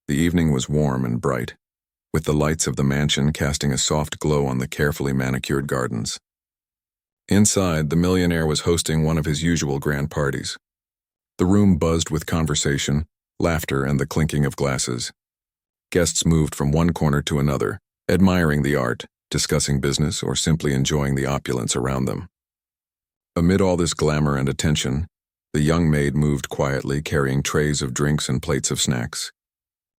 The evening was warm and bright, with the lights of the mansion casting a soft glow on the carefully manicured gardens. Inside, the millionaire was hosting one of his usual grand parties. The room buzzed with conversation, laughter, and the clinking of glasses. Guests moved from one corner to another, admiring the art, discussing business, or simply enjoying the opulence around them. Amid all this glamour and attention, the young maid moved quietly, carrying trays of drinks and plates of snacks.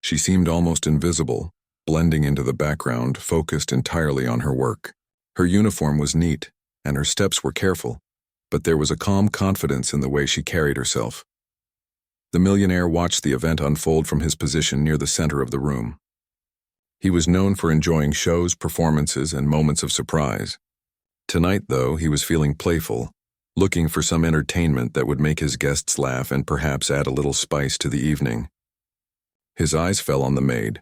She seemed almost invisible, blending into the background, focused entirely on her work. Her uniform was neat, and her steps were careful, but there was a calm confidence in the way she carried herself. The millionaire watched the event unfold from his position near the center of the room. He was known for enjoying shows, performances, and moments of surprise. Tonight, though, he was feeling playful, looking for some entertainment that would make his guests laugh and perhaps add a little spice to the evening. His eyes fell on the maid,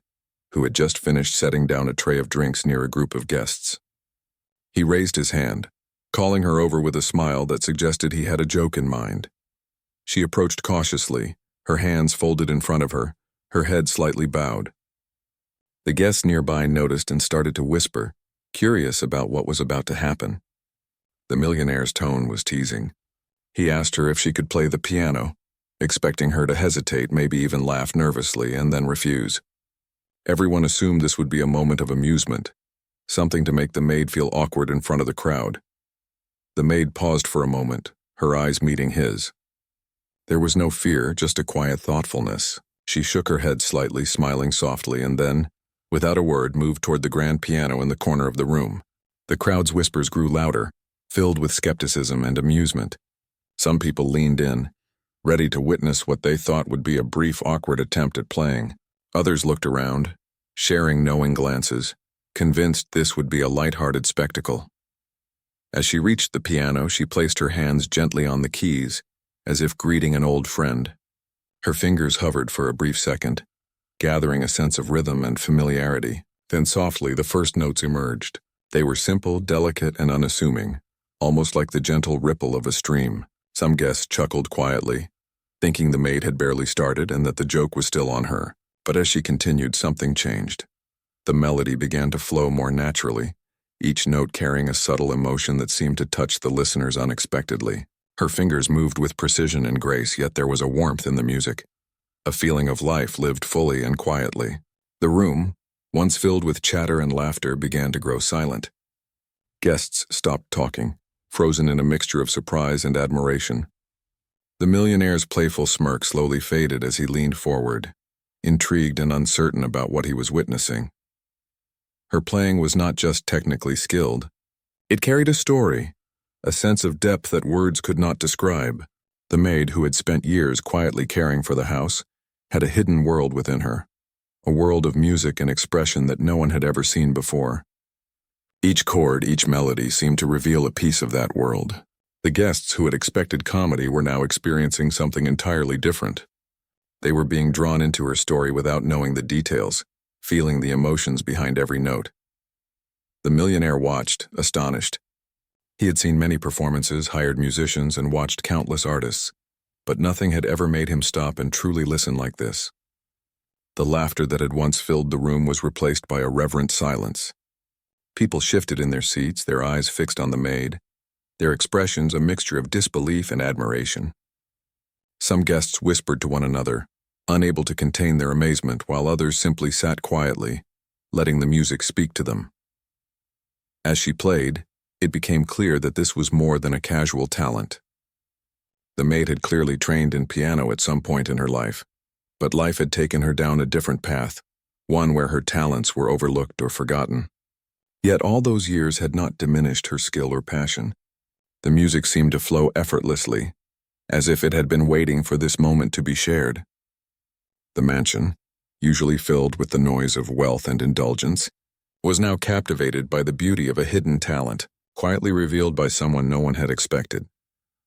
who had just finished setting down a tray of drinks near a group of guests. He raised his hand, calling her over with a smile that suggested he had a joke in mind. She approached cautiously, her hands folded in front of her, her head slightly bowed. The guests nearby noticed and started to whisper, curious about what was about to happen. The millionaire's tone was teasing. He asked her if she could play the piano, expecting her to hesitate, maybe even laugh nervously, and then refuse. Everyone assumed this would be a moment of amusement, something to make the maid feel awkward in front of the crowd. The maid paused for a moment, her eyes meeting his. There was no fear, just a quiet thoughtfulness. She shook her head slightly, smiling softly, and then, without a word, moved toward the grand piano in the corner of the room. The crowd's whispers grew louder, filled with skepticism and amusement. Some people leaned in, ready to witness what they thought would be a brief, awkward attempt at playing. Others looked around, sharing knowing glances, convinced this would be a light-hearted spectacle. As she reached the piano, she placed her hands gently on the keys, as if greeting an old friend. Her fingers hovered for a brief second, gathering a sense of rhythm and familiarity. Then softly, the first notes emerged. They were simple, delicate, and unassuming, almost like the gentle ripple of a stream. Some guests chuckled quietly, thinking the maid had barely started and that the joke was still on her. But as she continued, something changed. The melody began to flow more naturally, each note carrying a subtle emotion that seemed to touch the listeners unexpectedly. Her fingers moved with precision and grace, yet there was a warmth in the music. A feeling of life lived fully and quietly. The room, once filled with chatter and laughter, began to grow silent. Guests stopped talking, frozen in a mixture of surprise and admiration. The millionaire's playful smirk slowly faded as he leaned forward, intrigued and uncertain about what he was witnessing. Her playing was not just technically skilled. It carried a story, a sense of depth that words could not describe. The maid, who had spent years quietly caring for the house, had a hidden world within her, a world of music and expression that no one had ever seen before. Each chord, each melody seemed to reveal a piece of that world. The guests who had expected comedy were now experiencing something entirely different. They were being drawn into her story without knowing the details, feeling the emotions behind every note. The millionaire watched, astonished. He had seen many performances, hired musicians, and watched countless artists, but nothing had ever made him stop and truly listen like this. The laughter that had once filled the room was replaced by a reverent silence. People shifted in their seats, their eyes fixed on the maid, their expressions a mixture of disbelief and admiration. Some guests whispered to one another, unable to contain their amazement, while others simply sat quietly, letting the music speak to them. As she played, it became clear that this was more than a casual talent. The maid had clearly trained in piano at some point in her life, but life had taken her down a different path, one where her talents were overlooked or forgotten. Yet all those years had not diminished her skill or passion. The music seemed to flow effortlessly, as if it had been waiting for this moment to be shared. The mansion, usually filled with the noise of wealth and indulgence, was now captivated by the beauty of a hidden talent, quietly revealed by someone no one had expected.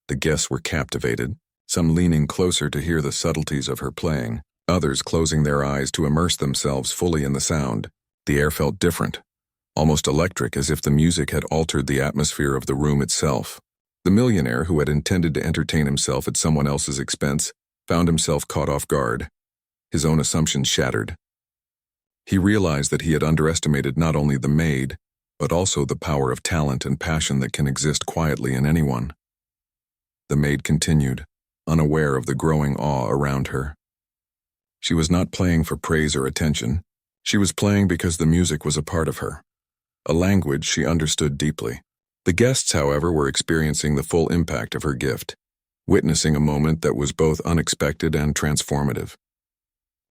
The guests were captivated, some leaning closer to hear the subtleties of her playing, others closing their eyes to immerse themselves fully in the sound. The air felt different, almost electric, as if the music had altered the atmosphere of the room itself. The millionaire, who had intended to entertain himself at someone else's expense, found himself caught off guard. His own assumptions shattered. He realized that he had underestimated not only the maid, but also the power of talent and passion that can exist quietly in anyone. The maid continued, unaware of the growing awe around her. She was not playing for praise or attention. She was playing because the music was a part of her, a language she understood deeply. The guests, however, were experiencing the full impact of her gift, witnessing a moment that was both unexpected and transformative.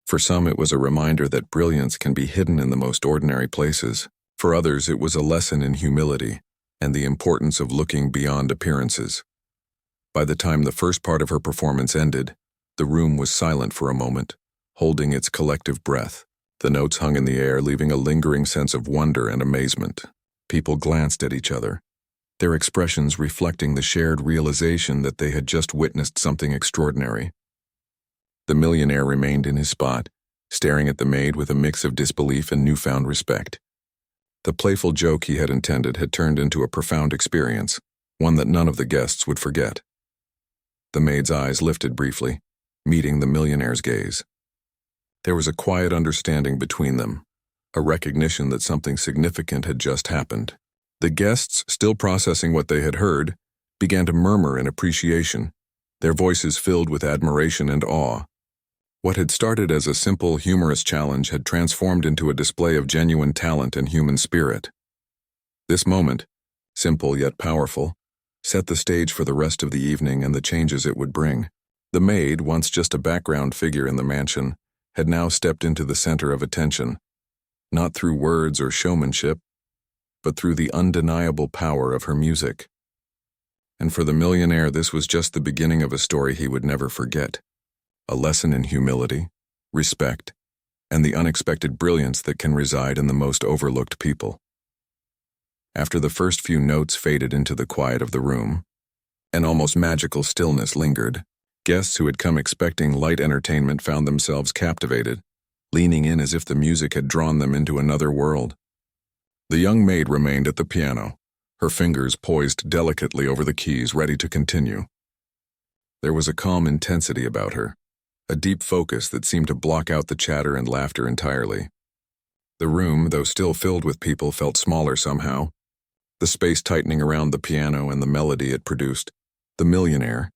For some, it was a reminder that brilliance can be hidden in the most ordinary places. For others, it was a lesson in humility and the importance of looking beyond appearances. By the time the first part of her performance ended, the room was silent for a moment, holding its collective breath. The notes hung in the air, leaving a lingering sense of wonder and amazement. People glanced at each other, their expressions reflecting the shared realization that they had just witnessed something extraordinary. The millionaire remained in his spot, staring at the maid with a mix of disbelief and newfound respect. The playful joke he had intended had turned into a profound experience, one that none of the guests would forget. The maid's eyes lifted briefly, meeting the millionaire's gaze. There was a quiet understanding between them, a recognition that something significant had just happened. The guests, still processing what they had heard, began to murmur in appreciation, their voices filled with admiration and awe. What had started as a simple, humorous challenge had transformed into a display of genuine talent and human spirit. This moment, simple yet powerful, set the stage for the rest of the evening and the changes it would bring. The maid, once just a background figure in the mansion, had now stepped into the center of attention, not through words or showmanship, but through the undeniable power of her music. And for the millionaire, this was just the beginning of a story he would never forget. A lesson in humility, respect, and the unexpected brilliance that can reside in the most overlooked people. After the first few notes faded into the quiet of the room, an almost magical stillness lingered. Guests who had come expecting light entertainment found themselves captivated, leaning in as if the music had drawn them into another world. The young maid remained at the piano, her fingers poised delicately over the keys, ready to continue. There was a calm intensity about her, a deep focus that seemed to block out the chatter and laughter entirely. The room, though still filled with people, felt smaller somehow, the space tightening around the piano and the melody it produced. The millionaire,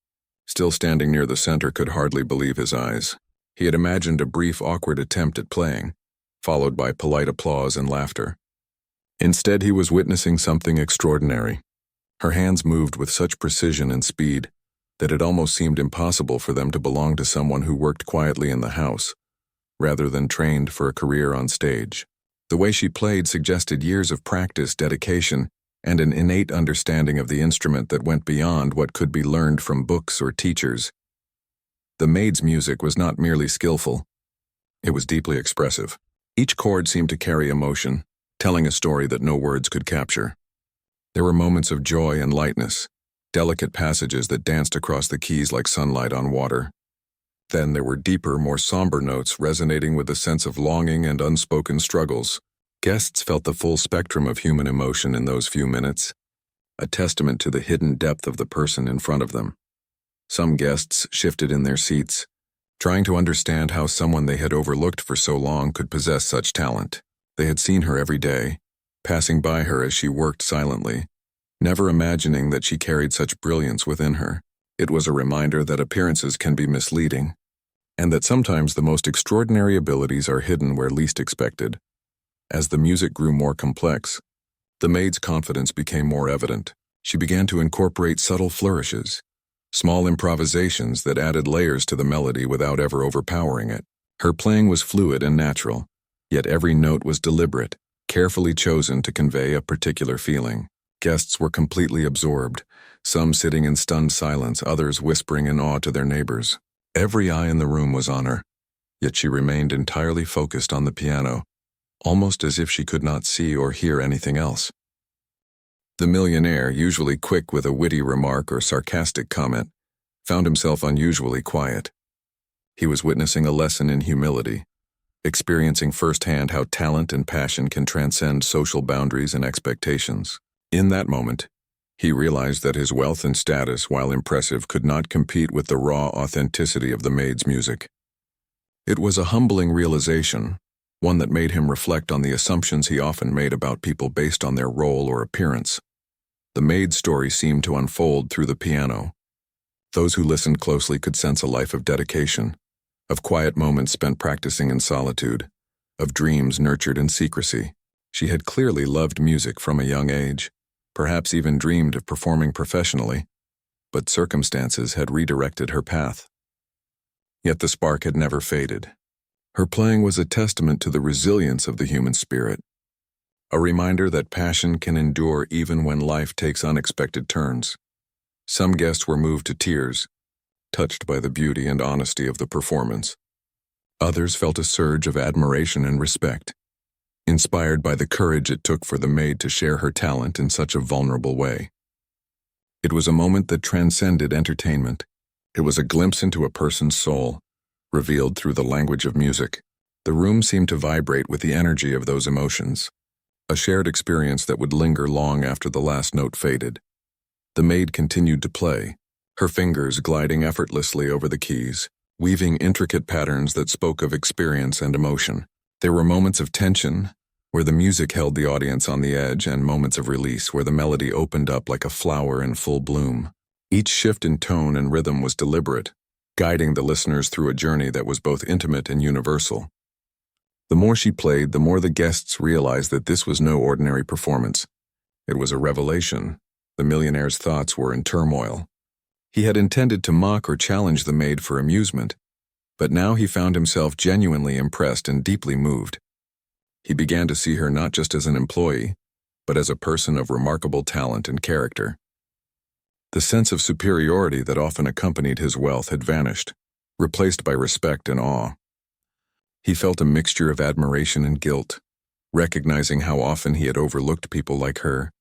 still standing near the center, could hardly believe his eyes. He had imagined a brief, awkward attempt at playing, followed by polite applause and laughter. Instead, he was witnessing something extraordinary. Her hands moved with such precision and speed that it almost seemed impossible for them to belong to someone who worked quietly in the house, rather than trained for a career on stage. The way she played suggested years of practice, dedication, and an innate understanding of the instrument that went beyond what could be learned from books or teachers. The maid's music was not merely skillful, it was deeply expressive. Each chord seemed to carry emotion, telling a story that no words could capture. There were moments of joy and lightness, delicate passages that danced across the keys like sunlight on water. Then there were deeper, more somber notes resonating with a sense of longing and unspoken struggles. Guests felt the full spectrum of human emotion in those few minutes, a testament to the hidden depth of the person in front of them. Some guests shifted in their seats, trying to understand how someone they had overlooked for so long could possess such talent. They had seen her every day, passing by her as she worked silently, never imagining that she carried such brilliance within her. It was a reminder that appearances can be misleading, and that sometimes the most extraordinary abilities are hidden where least expected. As the music grew more complex, the maid's confidence became more evident. She began to incorporate subtle flourishes, small improvisations that added layers to the melody without ever overpowering it. Her playing was fluid and natural, yet every note was deliberate, carefully chosen to convey a particular feeling. Guests were completely absorbed, some sitting in stunned silence, others whispering in awe to their neighbors. Every eye in the room was on her, yet she remained entirely focused on the piano, almost as if she could not see or hear anything else. The millionaire, usually quick with a witty remark or sarcastic comment, found himself unusually quiet. He was witnessing a lesson in humility, experiencing firsthand how talent and passion can transcend social boundaries and expectations. In that moment, he realized that his wealth and status, while impressive, could not compete with the raw authenticity of the maid's music. It was a humbling realization, one that made him reflect on the assumptions he often made about people based on their role or appearance. The Maid story seemed to unfold through the piano. Those who listened closely could sense a life of dedication, of quiet moments spent practicing in solitude, of dreams nurtured in secrecy. She had clearly loved music from a young age, perhaps even dreamed of performing professionally, but circumstances had redirected her path. Yet the spark had never faded. Her playing was a testament to the resilience of the human spirit, a reminder that passion can endure even when life takes unexpected turns. Some guests were moved to tears, touched by the beauty and honesty of the performance. Others felt a surge of admiration and respect, inspired by the courage it took for the Maid to share her talent in such a vulnerable way. It was a moment that transcended entertainment. It was a glimpse into a person's soul, revealed through the language of music. The room seemed to vibrate with the energy of those emotions, a shared experience that would linger long after the last note faded. The Maid continued to play, her fingers gliding effortlessly over the keys, weaving intricate patterns that spoke of experience and emotion. There were moments of tension, where the music held the audience on the edge, and moments of release where the melody opened up like a flower in full bloom. Each shift in tone and rhythm was deliberate, guiding the listeners through a journey that was both intimate and universal. The more she played, the more the guests realized that this was no ordinary performance. It was a revelation. The millionaire's thoughts were in turmoil. He had intended to mock or challenge the Maid for amusement, but now he found himself genuinely impressed and deeply moved. He began to see her not just as an employee, but as a person of remarkable talent and character. The sense of superiority that often accompanied his wealth had vanished, replaced by respect and awe. He felt a mixture of admiration and guilt, recognizing how often he had overlooked people like her,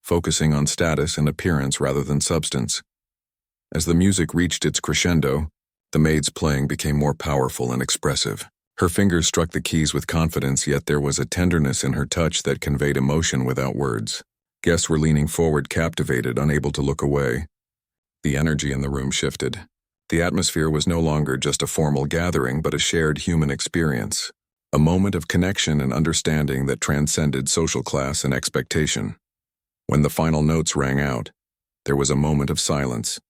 focusing on status and appearance rather than substance. As the music reached its crescendo, the Maid's playing became more powerful and expressive. Her fingers struck the keys with confidence, yet there was a tenderness in her touch that conveyed emotion without words. Guests were leaning forward, captivated, unable to look away. The energy in the room shifted. The atmosphere was no longer just a formal gathering, but a shared human experience, a moment of connection and understanding that transcended social class and expectation. When the final notes rang out, there was a moment of silence.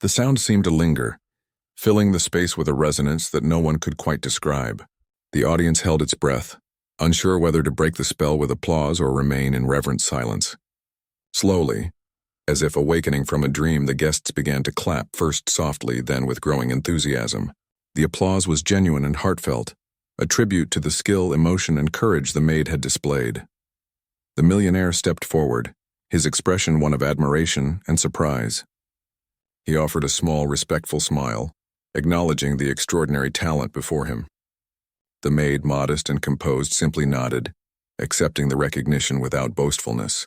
The sound seemed to linger, filling the space with a resonance that no one could quite describe. The audience held its breath, unsure whether to break the spell with applause or remain in reverent silence. Slowly, as if awakening from a dream, the guests began to clap, first softly, then with growing enthusiasm. The applause was genuine and heartfelt, a tribute to the skill, emotion, and courage the Maid had displayed. The millionaire stepped forward, his expression one of admiration and surprise. He offered a small, respectful smile, acknowledging the extraordinary talent before him. The Maid, modest and composed, simply nodded, accepting the recognition without boastfulness.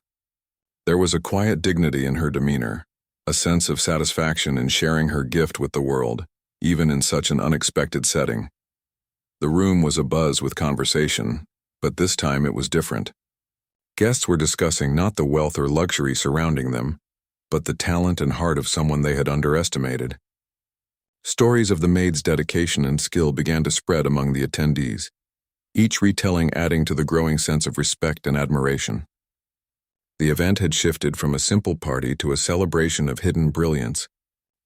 There was a quiet dignity in her demeanor, a sense of satisfaction in sharing her gift with the world, even in such an unexpected setting. The room was abuzz with conversation, but this time it was different. Guests were discussing not the wealth or luxury surrounding them, but the talent and heart of someone they had underestimated. Stories of the Maid's dedication and skill began to spread among the attendees, each retelling adding to the growing sense of respect and admiration. The event had shifted from a simple party to a celebration of hidden brilliance,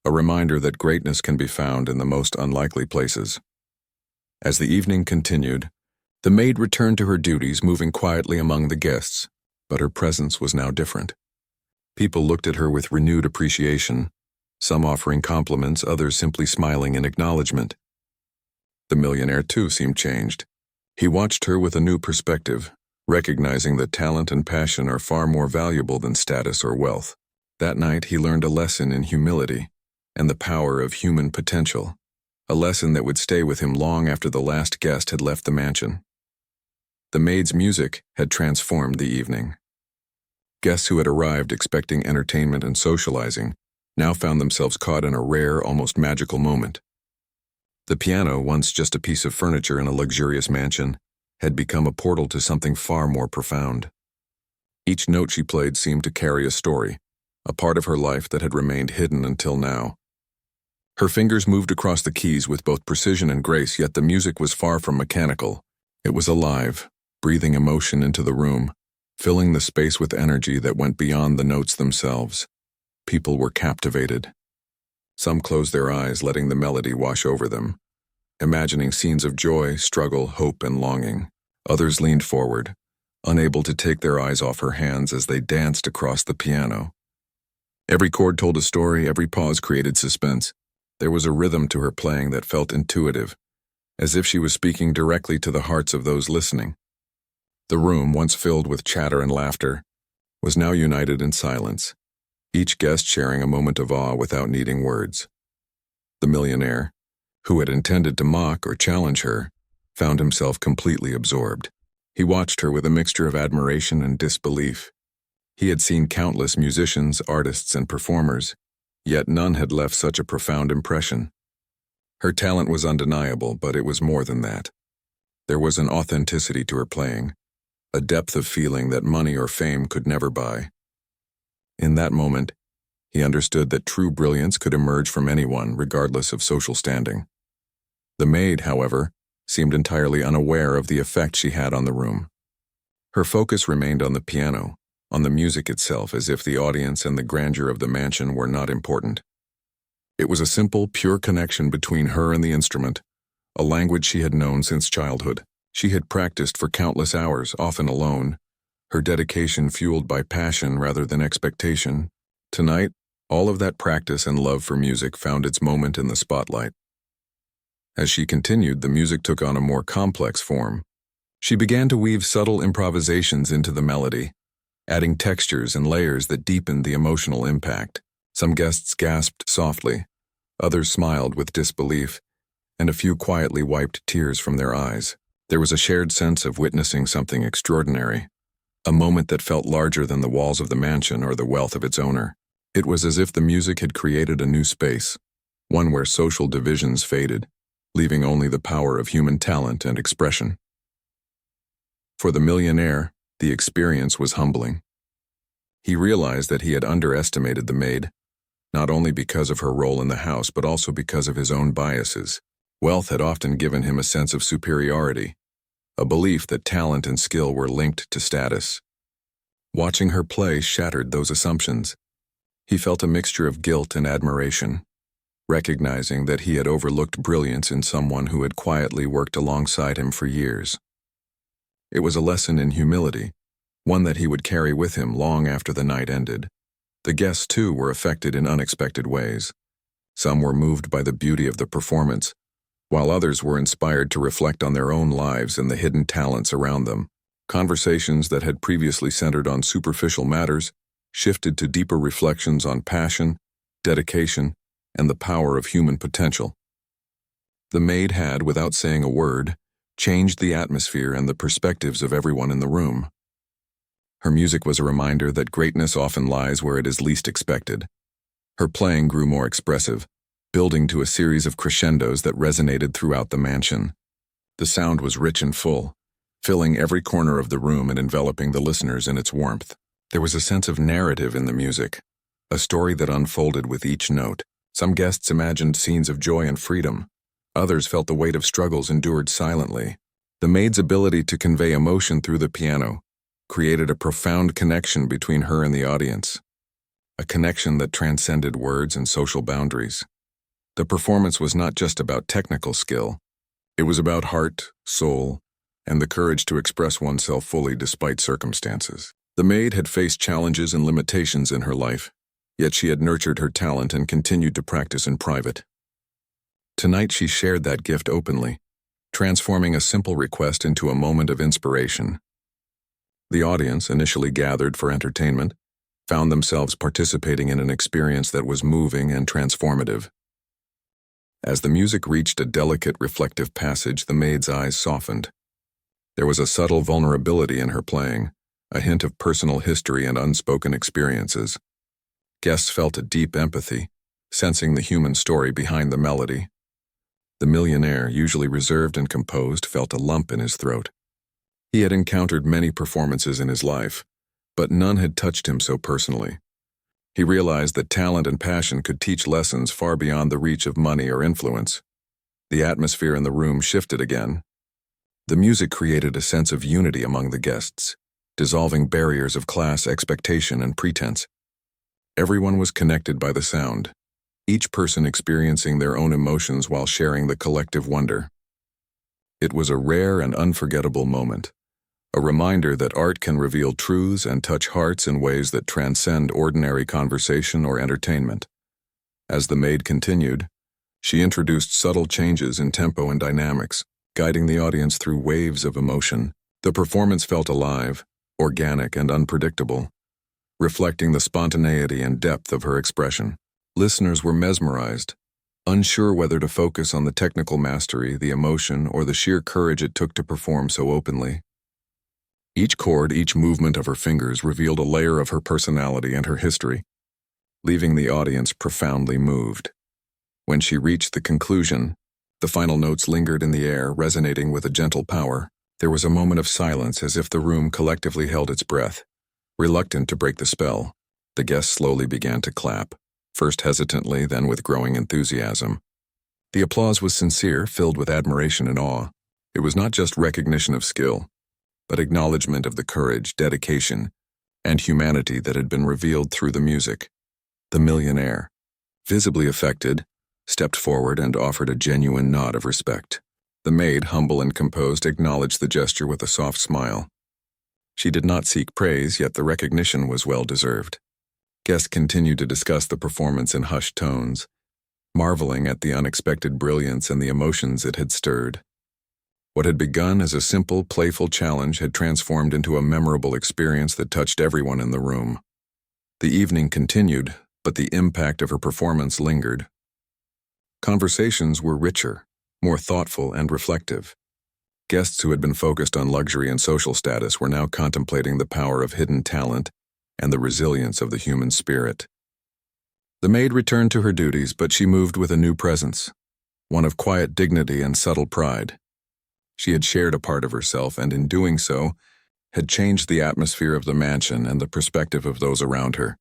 a reminder that greatness can be found in the most unlikely places. As the evening continued, the Maid returned to her duties, moving quietly among the guests, but her presence was now different. People looked at her with renewed appreciation, some offering compliments, others simply smiling in acknowledgement. The millionaire, too, seemed changed. He watched her with a new perspective, recognizing that talent and passion are far more valuable than status or wealth. That night, he learned a lesson in humility and the power of human potential, a lesson that would stay with him long after the last guest had left the mansion. The Maid's music had transformed the evening. Guests who had arrived expecting entertainment and socializing now found themselves caught in a rare, almost magical moment. The piano, once just a piece of furniture in a luxurious mansion, had become a portal to something far more profound. Each note she played seemed to carry a story, a part of her life that had remained hidden until now. Her fingers moved across the keys with both precision and grace, yet the music was far from mechanical. It was alive, breathing emotion into the room, filling the space with energy that went beyond the notes themselves. People were captivated. Some closed their eyes, letting the melody wash over them, imagining scenes of joy, struggle, hope, and longing. Others leaned forward, unable to take their eyes off her hands as they danced across the piano. Every chord told a story, every pause created suspense. There was a rhythm to her playing that felt intuitive, as if she was speaking directly to the hearts of those listening. The room, once filled with chatter and laughter, was now united in silence, each guest sharing a moment of awe without needing words. The millionaire, who had intended to mock or challenge her, found himself completely absorbed. He watched her with a mixture of admiration and disbelief. He had seen countless musicians, artists, and performers, yet none had left such a profound impression. Her talent was undeniable, but it was more than that. There was an authenticity to her playing, a depth of feeling that money or fame could never buy. In that moment, he understood that true brilliance could emerge from anyone, regardless of social standing. The maid, however, seemed entirely unaware of the effect she had on the room. Her focus remained on the piano, on the music itself, as if the audience and the grandeur of the mansion were not important. It was a simple, pure connection between her and the instrument, a language she had known since childhood. She had practiced for countless hours, often alone, her dedication fueled by passion rather than expectation. Tonight, all of that practice and love for music found its moment in the spotlight. As she continued, the music took on a more complex form. She began to weave subtle improvisations into the melody, adding textures and layers that deepened the emotional impact. Some guests gasped softly, others smiled with disbelief, and a few quietly wiped tears from their eyes. There was a shared sense of witnessing something extraordinary, a moment that felt larger than the walls of the mansion or the wealth of its owner. It was as if the music had created a new space, one where social divisions faded, leaving only the power of human talent and expression. For the millionaire, the experience was humbling. He realized that he had underestimated the maid, not only because of her role in the house but also because of his own biases. Wealth had often given him a sense of superiority, a belief that talent and skill were linked to status. Watching her play shattered those assumptions. He felt a mixture of guilt and admiration, recognizing that he had overlooked brilliance in someone who had quietly worked alongside him for years. It was a lesson in humility, one that he would carry with him long after the night ended. The guests, too, were affected in unexpected ways. Some were moved by the beauty of the performance, while others were inspired to reflect on their own lives and the hidden talents around them. Conversations that had previously centered on superficial matters shifted to deeper reflections on passion, dedication, and the power of human potential. The maid had, without saying a word, changed the atmosphere and the perspectives of everyone in the room. Her music was a reminder that greatness often lies where it is least expected. Her playing grew more expressive, building to a series of crescendos that resonated throughout the mansion. The sound was rich and full, filling every corner of the room and enveloping the listeners in its warmth. There was a sense of narrative in the music, a story that unfolded with each note. Some guests imagined scenes of joy and freedom. Others felt the weight of struggles endured silently. The maid's ability to convey emotion through the piano created a profound connection between her and the audience, a connection that transcended words and social boundaries. The performance was not just about technical skill. It was about heart, soul, and the courage to express oneself fully despite circumstances. The maid had faced challenges and limitations in her life, yet she had nurtured her talent and continued to practice in private. Tonight she shared that gift openly, transforming a simple request into a moment of inspiration. The audience, initially gathered for entertainment, found themselves participating in an experience that was moving and transformative. As the music reached a delicate, reflective passage, the maid's eyes softened. There was a subtle vulnerability in her playing, a hint of personal history and unspoken experiences. Guests felt a deep empathy, sensing the human story behind the melody. The millionaire, usually reserved and composed, felt a lump in his throat. He had encountered many performances in his life, but none had touched him so personally. He realized that talent and passion could teach lessons far beyond the reach of money or influence. The atmosphere in the room shifted again. The music created a sense of unity among the guests, dissolving barriers of class, expectation, and pretense. Everyone was connected by the sound, each person experiencing their own emotions while sharing the collective wonder. It was a rare and unforgettable moment, a reminder that art can reveal truths and touch hearts in ways that transcend ordinary conversation or entertainment. As the maid continued, she introduced subtle changes in tempo and dynamics, guiding the audience through waves of emotion. The performance felt alive, organic, and unpredictable, reflecting the spontaneity and depth of her expression. Listeners were mesmerized, unsure whether to focus on the technical mastery, the emotion, or the sheer courage it took to perform so openly. Each chord, each movement of her fingers revealed a layer of her personality and her history, leaving the audience profoundly moved. When she reached the conclusion, the final notes lingered in the air, resonating with a gentle power. There was a moment of silence, as if the room collectively held its breath. Reluctant to break the spell, the guests slowly began to clap, first hesitantly, then with growing enthusiasm. The applause was sincere, filled with admiration and awe. It was not just recognition of skill, but acknowledgement of the courage, dedication, and humanity that had been revealed through the music. The millionaire, visibly affected, stepped forward and offered a genuine nod of respect. The maid, humble and composed, acknowledged the gesture with a soft smile. She did not seek praise, yet the recognition was well-deserved. Guests continued to discuss the performance in hushed tones, marveling at the unexpected brilliance and the emotions it had stirred. What had begun as a simple, playful challenge had transformed into a memorable experience that touched everyone in the room. The evening continued, but the impact of her performance lingered. Conversations were richer, more thoughtful and reflective. Guests who had been focused on luxury and social status were now contemplating the power of hidden talent and the resilience of the human spirit. The maid returned to her duties, but she moved with a new presence, one of quiet dignity and subtle pride. She had shared a part of herself, and in doing so, had changed the atmosphere of the mansion and the perspective of those around her.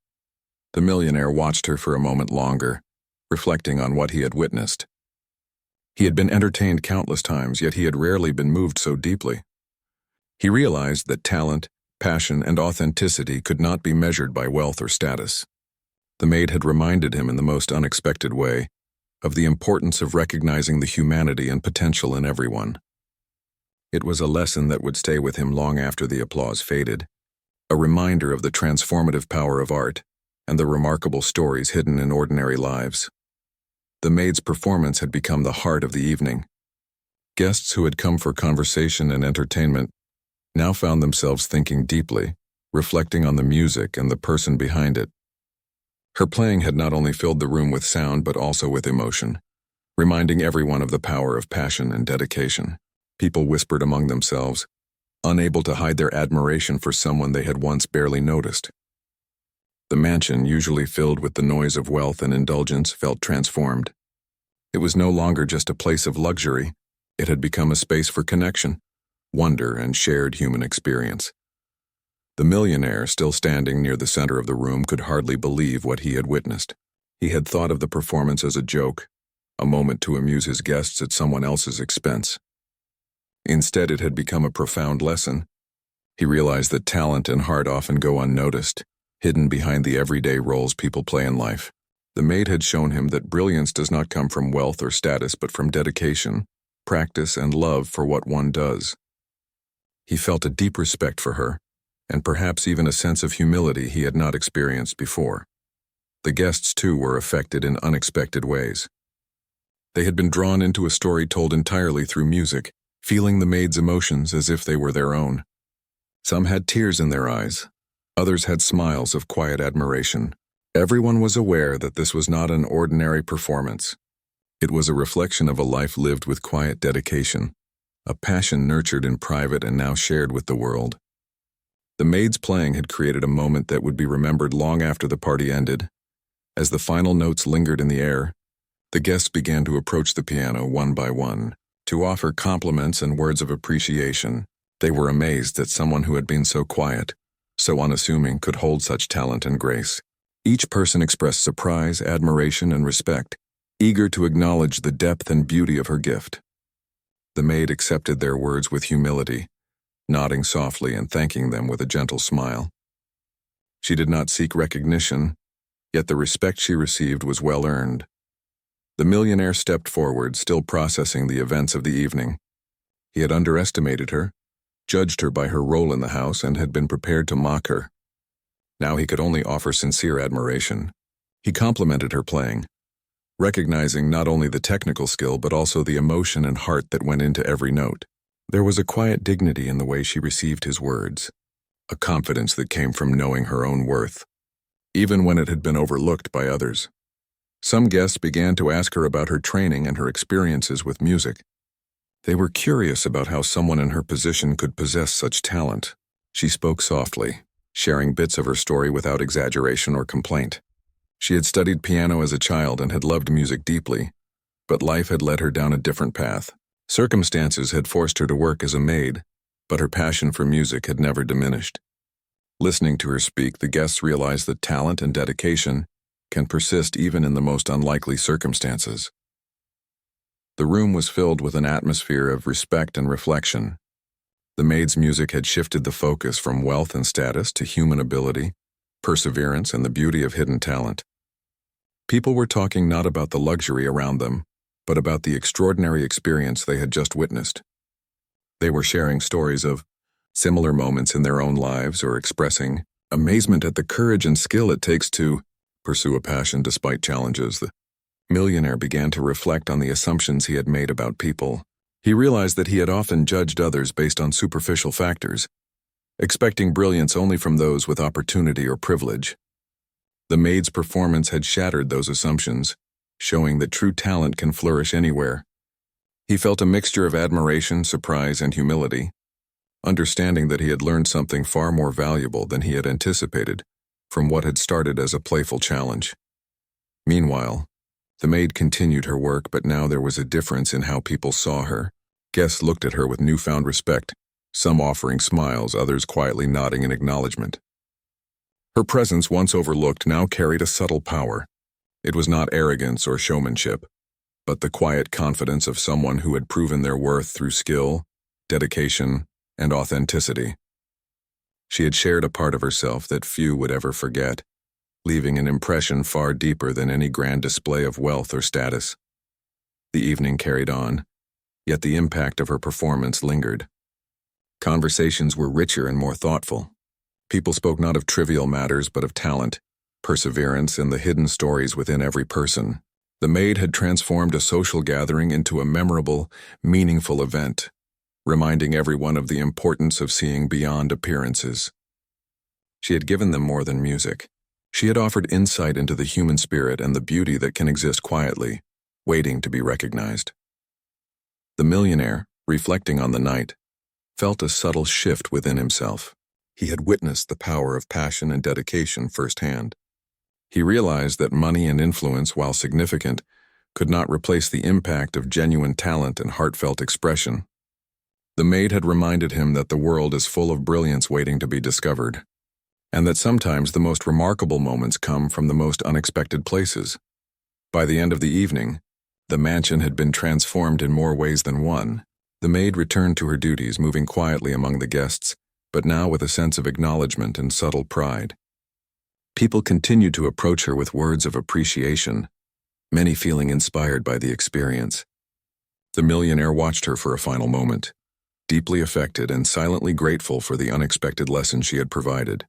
The millionaire watched her for a moment longer, reflecting on what he had witnessed. He had been entertained countless times, yet he had rarely been moved so deeply. He realized that talent, passion, and authenticity could not be measured by wealth or status. The maid had reminded him in the most unexpected way of the importance of recognizing the humanity and potential in everyone. It was a lesson that would stay with him long after the applause faded, a reminder of the transformative power of art and the remarkable stories hidden in ordinary lives. The maid's performance had become the heart of the evening. Guests who had come for conversation and entertainment now found themselves thinking deeply, reflecting on the music and the person behind it. Her playing had not only filled the room with sound but also with emotion, reminding everyone of the power of passion and dedication. People whispered among themselves, unable to hide their admiration for someone they had once barely noticed. The mansion, usually filled with the noise of wealth and indulgence, felt transformed. It was no longer just a place of luxury. It had become a space for connection, wonder, and shared human experience. The millionaire, still standing near the center of the room, could hardly believe what he had witnessed. He had thought of the performance as a joke, a moment to amuse his guests at someone else's expense. Instead, it had become a profound lesson. He realized that talent and heart often go unnoticed, hidden behind the everyday roles people play in life. The maid had shown him that brilliance does not come from wealth or status, but from dedication, practice, and love for what one does. He felt a deep respect for her, and perhaps even a sense of humility he had not experienced before. The guests, too, were affected in unexpected ways. They had been drawn into a story told entirely through music, feeling the maid's emotions as if they were their own. Some had tears in their eyes. Others had smiles of quiet admiration. Everyone was aware that this was not an ordinary performance. It was a reflection of a life lived with quiet dedication, a passion nurtured in private and now shared with the world. The maid's playing had created a moment that would be remembered long after the party ended. As the final notes lingered in the air, the guests began to approach the piano one by one, to offer compliments and words of appreciation. They were amazed that someone who had been so quiet, so unassuming, could hold such talent and grace. Each person expressed surprise, admiration, and respect, eager to acknowledge the depth and beauty of her gift. The maid accepted their words with humility, nodding softly and thanking them with a gentle smile. She did not seek recognition, yet the respect she received was well earned. The millionaire stepped forward, still processing the events of the evening. He had underestimated her, judged her by her role in the house, and had been prepared to mock her. Now he could only offer sincere admiration. He complimented her playing, recognizing not only the technical skill but also the emotion and heart that went into every note. There was a quiet dignity in the way she received his words, a confidence that came from knowing her own worth, even when it had been overlooked by others. Some guests began to ask her about her training and her experiences with music. They were curious about how someone in her position could possess such talent. She spoke softly, sharing bits of her story without exaggeration or complaint. She had studied piano as a child and had loved music deeply, but life had led her down a different path. Circumstances had forced her to work as a maid, but her passion for music had never diminished. Listening to her speak, the guests realized that talent and dedication can persist even in the most unlikely circumstances. The room was filled with an atmosphere of respect and reflection. The maid's music had shifted the focus from wealth and status to human ability, perseverance, and the beauty of hidden talent. People were talking not about the luxury around them, but about the extraordinary experience they had just witnessed. They were sharing stories of similar moments in their own lives or expressing amazement at the courage and skill it takes to pursue a passion despite challenges. The millionaire began to reflect on the assumptions he had made about people. He realized that he had often judged others based on superficial factors, expecting brilliance only from those with opportunity or privilege. The maid's performance had shattered those assumptions, showing that true talent can flourish anywhere. He felt a mixture of admiration, surprise, and humility, understanding that he had learned something far more valuable than he had anticipated from what had started as a playful challenge. Meanwhile, the maid continued her work, but now there was a difference in how people saw her. Guests looked at her with newfound respect, some offering smiles, others quietly nodding in acknowledgement. Her presence, once overlooked, now carried a subtle power. It was not arrogance or showmanship, but the quiet confidence of someone who had proven their worth through skill, dedication, and authenticity. She had shared a part of herself that few would ever forget, leaving an impression far deeper than any grand display of wealth or status. The evening carried on, yet the impact of her performance lingered. Conversations were richer and more thoughtful. People spoke not of trivial matters but of talent, perseverance, and the hidden stories within every person. The maid had transformed a social gathering into a memorable, meaningful event, reminding everyone of the importance of seeing beyond appearances. She had given them more than music. She had offered insight into the human spirit and the beauty that can exist quietly, waiting to be recognized. The millionaire, reflecting on the night, felt a subtle shift within himself. He had witnessed the power of passion and dedication firsthand. He realized that money and influence, while significant, could not replace the impact of genuine talent and heartfelt expression. The maid had reminded him that the world is full of brilliance waiting to be discovered, and that sometimes the most remarkable moments come from the most unexpected places. By the end of the evening, the mansion had been transformed in more ways than one. The maid returned to her duties, moving quietly among the guests, but now with a sense of acknowledgement and subtle pride. People continued to approach her with words of appreciation, many feeling inspired by the experience. The millionaire watched her for a final moment, deeply affected and silently grateful for the unexpected lesson she had provided.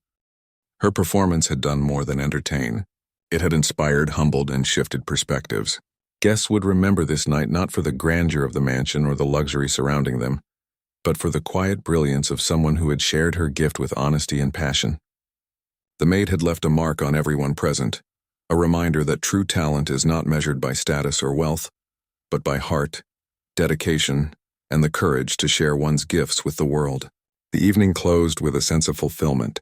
Her performance had done more than entertain. It had inspired, humbled, and shifted perspectives. Guests would remember this night not for the grandeur of the mansion or the luxury surrounding them, but for the quiet brilliance of someone who had shared her gift with honesty and passion. The maid had left a mark on everyone present, a reminder that true talent is not measured by status or wealth, but by heart, dedication, and the courage to share one's gifts with the world. The evening closed with a sense of fulfillment,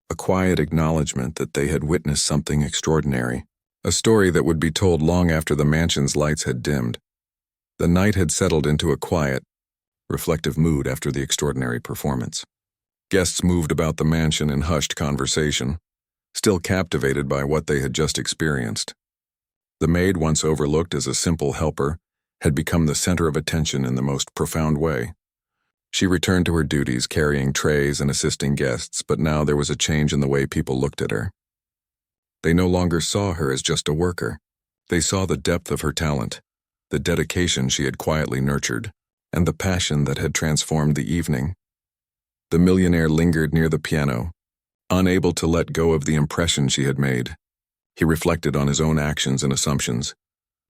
a quiet acknowledgement that they had witnessed something extraordinary, a story that would be told long after the mansion's lights had dimmed. The night had settled into a quiet, reflective mood after the extraordinary performance. Guests moved about the mansion in hushed conversation, still captivated by what they had just experienced. The maid, once overlooked as a simple helper, had become the center of attention in the most profound way. She returned to her duties, carrying trays and assisting guests, but now there was a change in the way people looked at her. They no longer saw her as just a worker. They saw the depth of her talent, the dedication she had quietly nurtured, and the passion that had transformed the evening. The millionaire lingered near the piano, unable to let go of the impression she had made. He reflected on his own actions and assumptions,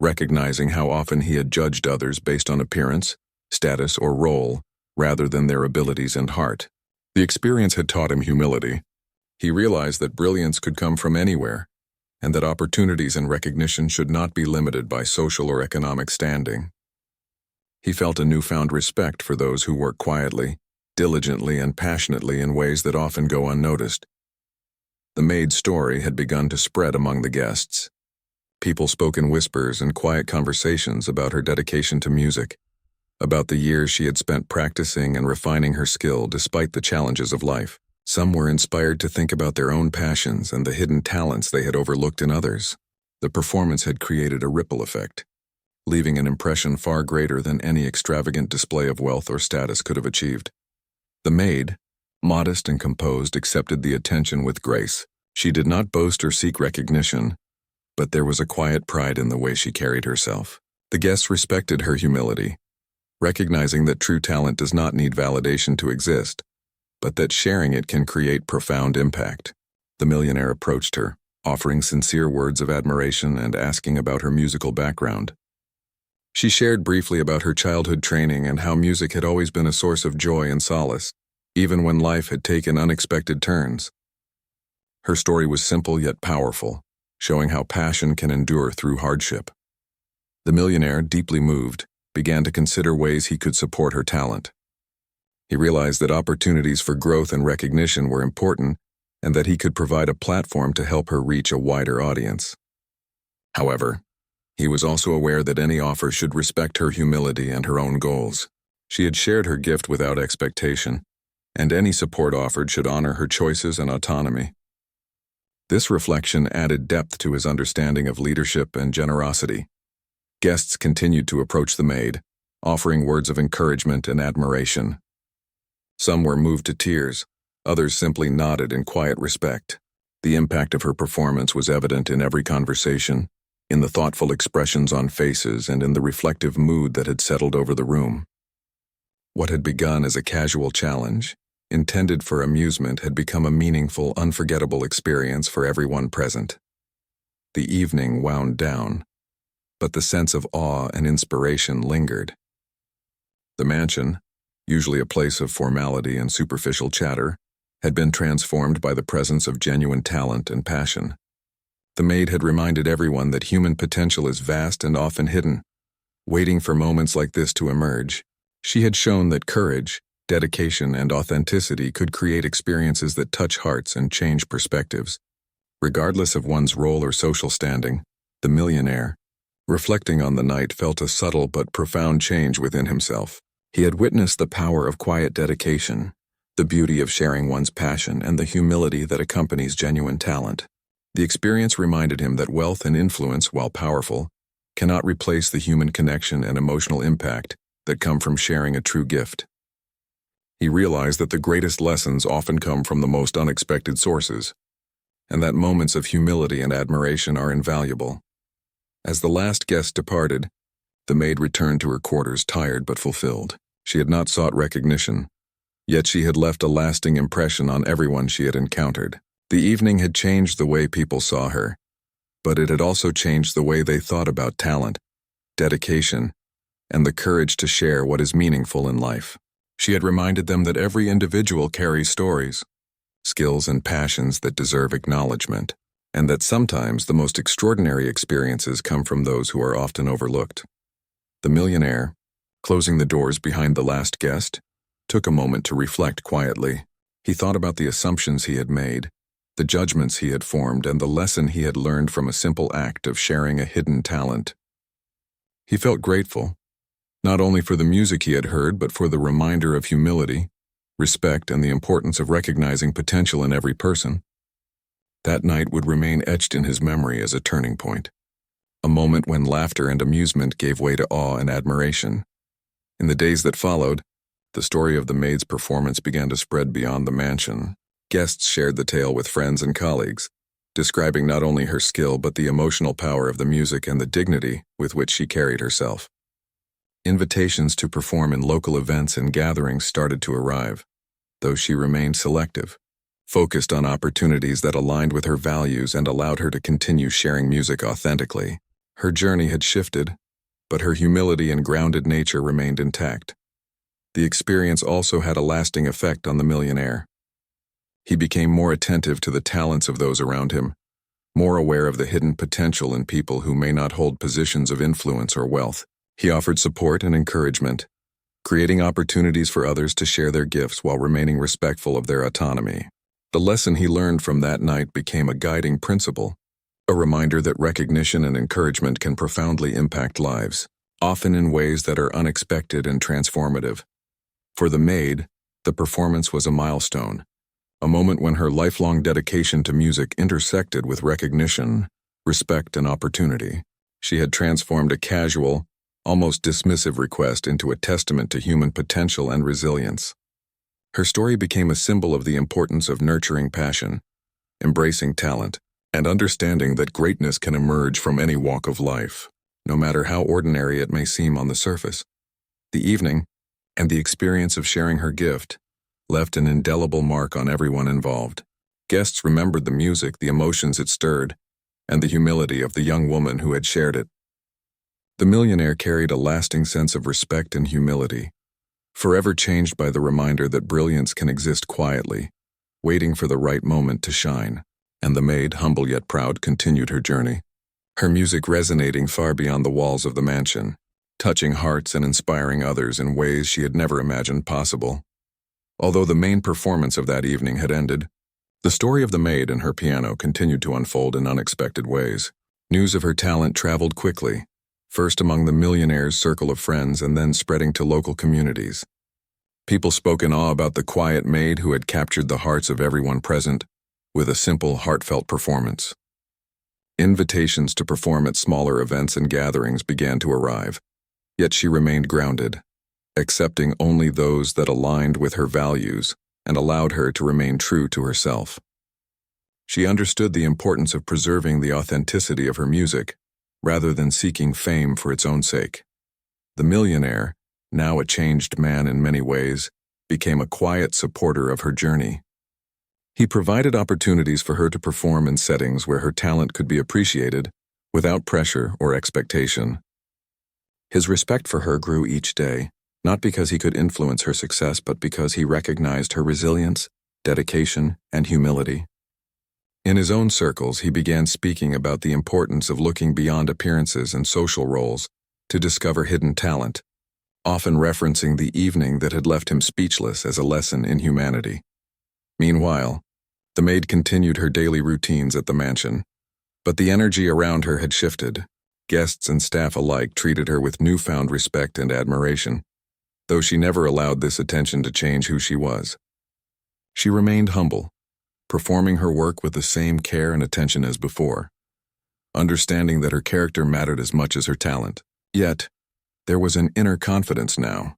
recognizing how often he had judged others based on appearance, status, or role, rather than their abilities and heart. The experience had taught him humility. He realized that brilliance could come from anywhere, and that opportunities and recognition should not be limited by social or economic standing. He felt a newfound respect for those who work quietly, diligently, and passionately in ways that often go unnoticed. The Maid's story had begun to spread among the guests. People spoke in whispers and quiet conversations about her dedication to music, about the years she had spent practicing and refining her skill despite the challenges of life. Some were inspired to think about their own passions and the hidden talents they had overlooked in others. The performance had created a ripple effect, leaving an impression far greater than any extravagant display of wealth or status could have achieved. The Maid, modest and composed, accepted the attention with grace. She did not boast or seek recognition, but there was a quiet pride in the way she carried herself. The guests respected her humility, recognizing that true talent does not need validation to exist, but that sharing it can create profound impact. The millionaire approached her, offering sincere words of admiration and asking about her musical background. She shared briefly about her childhood training and how music had always been a source of joy and solace, even when life had taken unexpected turns. Her story was simple yet powerful, showing how passion can endure through hardship. The millionaire, deeply moved, began to consider ways he could support her talent. He realized that opportunities for growth and recognition were important and that he could provide a platform to help her reach a wider audience. However, he was also aware that any offer should respect her humility and her own goals. She had shared her gift without expectation, and any support offered should honor her choices and autonomy. This reflection added depth to his understanding of leadership and generosity. Guests continued to approach the Maid, offering words of encouragement and admiration. Some were moved to tears, others simply nodded in quiet respect. The impact of her performance was evident in every conversation, in the thoughtful expressions on faces, and in the reflective mood that had settled over the room. What had begun as a casual challenge, intended for amusement, had become a meaningful, unforgettable experience for everyone present. The evening wound down, but the sense of awe and inspiration lingered. The mansion, usually a place of formality and superficial chatter, had been transformed by the presence of genuine talent and passion. The Maid had reminded everyone that human potential is vast and often hidden, waiting for moments like this to emerge. She had shown that courage, dedication, and authenticity could create experiences that touch hearts and change perspectives. Regardless of one's role or social standing, the millionaire, reflecting on the night, felt a subtle but profound change within himself. He had witnessed the power of quiet dedication, the beauty of sharing one's passion, and the humility that accompanies genuine talent. The experience reminded him that wealth and influence, while powerful, cannot replace the human connection and emotional impact that come from sharing a true gift. He realized that the greatest lessons often come from the most unexpected sources, and that moments of humility and admiration are invaluable. As the last guest departed, the Maid returned to her quarters tired but fulfilled. She had not sought recognition, yet she had left a lasting impression on everyone she had encountered. The evening had changed the way people saw her, but it had also changed the way they thought about talent, dedication, and the courage to share what is meaningful in life. She had reminded them that every individual carries stories, skills, and passions that deserve acknowledgement, and that sometimes the most extraordinary experiences come from those who are often overlooked. The millionaire, closing the doors behind the last guest, took a moment to reflect quietly. He thought about the assumptions he had made, the judgments he had formed, and the lesson he had learned from a simple act of sharing a hidden talent. He felt grateful, not only for the music he had heard, but for the reminder of humility, respect, and the importance of recognizing potential in every person. That night would remain etched in his memory as a turning point. a moment when laughter and amusement gave way to awe and admiration. In the days that followed, the story of the Maid's performance began to spread beyond the mansion. Guests shared the tale with friends and colleagues, describing not only her skill but the emotional power of the music and the dignity with which she carried herself. Invitations to perform in local events and gatherings started to arrive, though she remained selective, focused on opportunities that aligned with her values and allowed her to continue sharing music authentically. Her journey had shifted, but her humility and grounded nature remained intact. The experience also had a lasting effect on the millionaire. He became more attentive to the talents of those around him, more aware of the hidden potential in people who may not hold positions of influence or wealth. He offered support and encouragement, creating opportunities for others to share their gifts while remaining respectful of their autonomy. The lesson he learned from that night became a guiding principle, a reminder that recognition and encouragement can profoundly impact lives, often in ways that are unexpected and transformative. For the Maid, the performance was a milestone, a moment when her lifelong dedication to music intersected with recognition, respect, and opportunity. She had transformed a casual, almost dismissive request into a testament to human potential and resilience. Her story became a symbol of the importance of nurturing passion, embracing talent, and understanding that greatness can emerge from any walk of life, no matter how ordinary it may seem on the surface. The evening, and the experience of sharing her gift, left an indelible mark on everyone involved. Guests remembered the music, the emotions it stirred, and the humility of the young woman who had shared it. The millionaire carried a lasting sense of respect and humility, forever changed by the reminder that brilliance can exist quietly, waiting for the right moment to shine. And the Maid, humble yet proud, continued her journey, her music resonating far beyond the walls of the mansion, touching hearts and inspiring others in ways she had never imagined possible. Although the main performance of that evening had ended, the story of the Maid and her piano continued to unfold in unexpected ways. News of her talent traveled quickly, first among the millionaire's circle of friends and then spreading to local communities. People spoke in awe about the quiet Maid who had captured the hearts of everyone present with a simple, heartfelt performance. Invitations to perform at smaller events and gatherings began to arrive, yet she remained grounded, accepting only those that aligned with her values and allowed her to remain true to herself. She understood the importance of preserving the authenticity of her music, rather than seeking fame for its own sake. The millionaire, now a changed man in many ways, became a quiet supporter of her journey. He provided opportunities for her to perform in settings where her talent could be appreciated, without pressure or expectation. His respect for her grew each day, not because he could influence her success, but because he recognized her resilience, dedication, and humility. In his own circles, he began speaking about the importance of looking beyond appearances and social roles to discover hidden talent, often referencing the evening that had left him speechless as a lesson in humanity. Meanwhile, the Maid continued her daily routines at the mansion, but the energy around her had shifted. Guests and staff alike treated her with newfound respect and admiration, though she never allowed this attention to change who she was. She remained humble, performing her work with the same care and attention as before, understanding that her character mattered as much as her talent. Yet, there was an inner confidence now,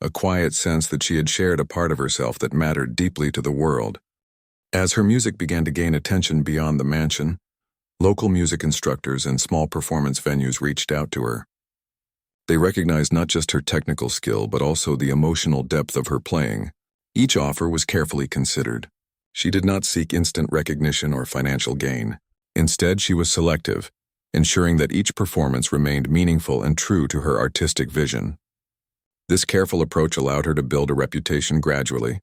a quiet sense that she had shared a part of herself that mattered deeply to the world. As her music began to gain attention beyond the mansion, local music instructors and small performance venues reached out to her. They recognized not just her technical skill, but also the emotional depth of her playing. Each offer was carefully considered. She did not seek instant recognition or financial gain. Instead, she was selective, ensuring that each performance remained meaningful and true to her artistic vision. This careful approach allowed her to build a reputation gradually,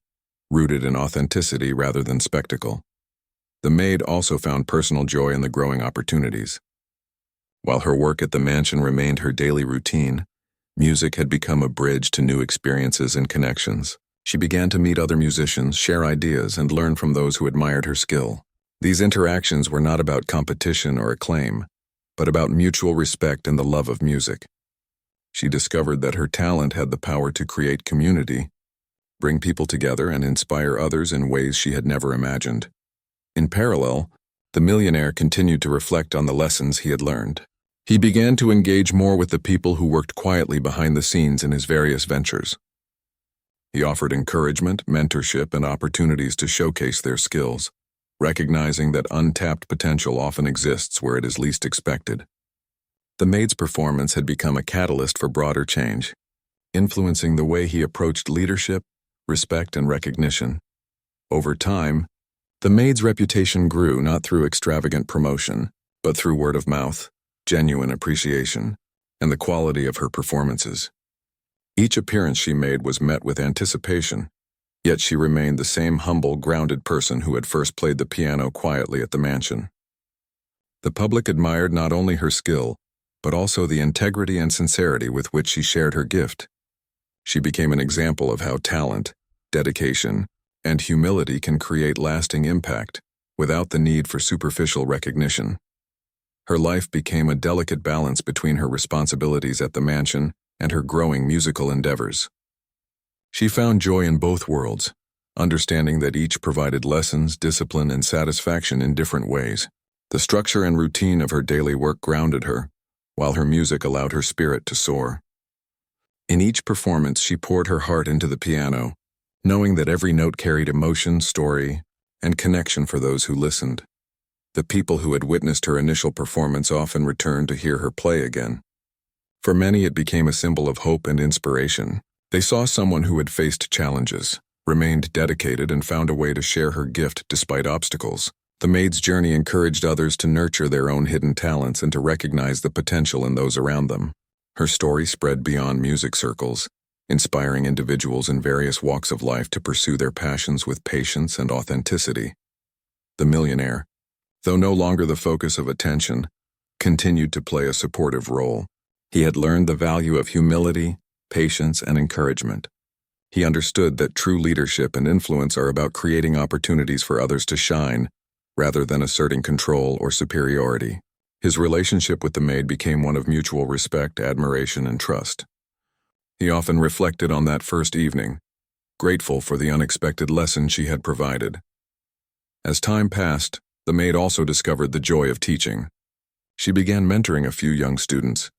rooted in authenticity rather than spectacle. The Maid also found personal joy in the growing opportunities. While her work at the mansion remained her daily routine, music had become a bridge to new experiences and connections. She began to meet other musicians, share ideas, and learn from those who admired her skill. These interactions were not about competition or acclaim, but about mutual respect and the love of music. She discovered that her talent had the power to create community, bring people together, and inspire others in ways she had never imagined. In parallel, the millionaire continued to reflect on the lessons he had learned. He began to engage more with the people who worked quietly behind the scenes in his various ventures. He offered encouragement, mentorship, and opportunities to showcase their skills, recognizing that untapped potential often exists where it is least expected. The Maid's performance had become a catalyst for broader change, influencing the way he approached leadership, respect, and recognition. Over time, the Maid's reputation grew not through extravagant promotion, but through word of mouth, genuine appreciation, and the quality of her performances. Each appearance she made was met with anticipation, yet she remained the same humble, grounded person who had first played the piano quietly at the mansion. The public admired not only her skill, but also the integrity and sincerity with which she shared her gift. She became an example of how talent, dedication, and humility can create lasting impact without the need for superficial recognition. Her life became a delicate balance between her responsibilities at the mansion and her growing musical endeavors. She found joy in both worlds, understanding that each provided lessons, discipline, and satisfaction in different ways. The structure and routine of her daily work grounded her, while her music allowed her spirit to soar. In each performance, she poured her heart into the piano, knowing that every note carried emotion, story, and connection for those who listened. The people who had witnessed her initial performance often returned to hear her play again. For many, it became a symbol of hope and inspiration. They saw someone who had faced challenges, remained dedicated, and found a way to share her gift despite obstacles. The Maid's journey encouraged others to nurture their own hidden talents and to recognize the potential in those around them. Her story spread beyond music circles, inspiring individuals in various walks of life to pursue their passions with patience and authenticity. The Millionaire, though no longer the focus of attention, continued to play a supportive role. He had learned the value of humility, patience, and encouragement. He understood that true leadership and influence are about creating opportunities for others to shine, rather than asserting control or superiority. His relationship with the Maid became one of mutual respect, admiration, and trust. He often reflected on that first evening, grateful for the unexpected lesson she had provided. As time passed, the Maid also discovered the joy of teaching. She began mentoring a few young students,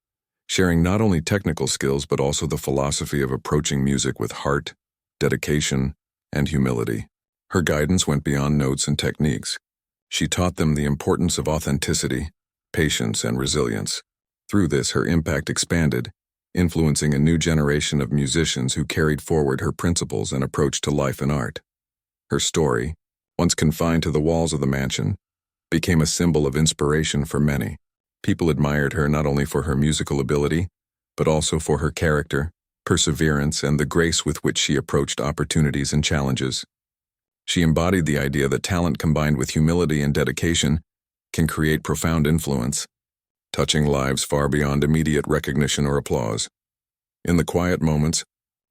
sharing not only technical skills but also the philosophy of approaching music with heart, dedication, and humility. Her guidance went beyond notes and techniques. She taught them the importance of authenticity, patience, and resilience. Through this, her impact expanded, influencing a new generation of musicians who carried forward her principles and approach to life and art. Her story, once confined to the walls of the mansion, became a symbol of inspiration for many. People admired her not only for her musical ability, but also for her character, perseverance, and the grace with which she approached opportunities and challenges. She embodied the idea that talent combined with humility and dedication can create profound influence, touching lives far beyond immediate recognition or applause. In the quiet moments,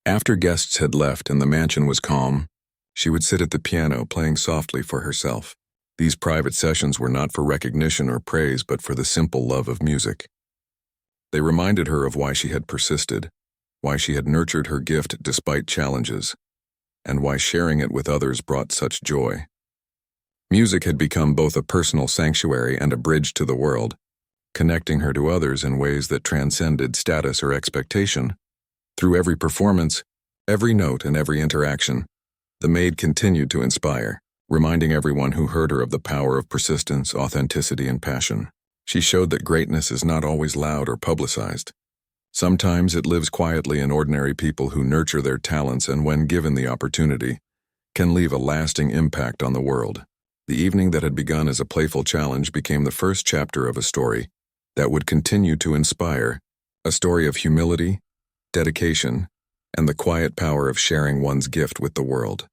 after guests had left and the mansion was calm, she would sit at the piano playing softly for herself. These private sessions were not for recognition or praise, but for the simple love of music. They reminded her of why she had persisted, why she had nurtured her gift despite challenges, and why sharing it with others brought such joy. Music had become both a personal sanctuary and a bridge to the world, connecting her to others in ways that transcended status or expectation. Through every performance, every note, and every interaction, the Maid continued to inspire, reminding everyone who heard her of the power of persistence, authenticity, and passion. She showed that greatness is not always loud or publicized. Sometimes it lives quietly in ordinary people who nurture their talents and, when given the opportunity, can leave a lasting impact on the world. The evening that had begun as a playful challenge became the first chapter of a story that would continue to inspire, a story of humility, dedication, and the quiet power of sharing one's gift with the world.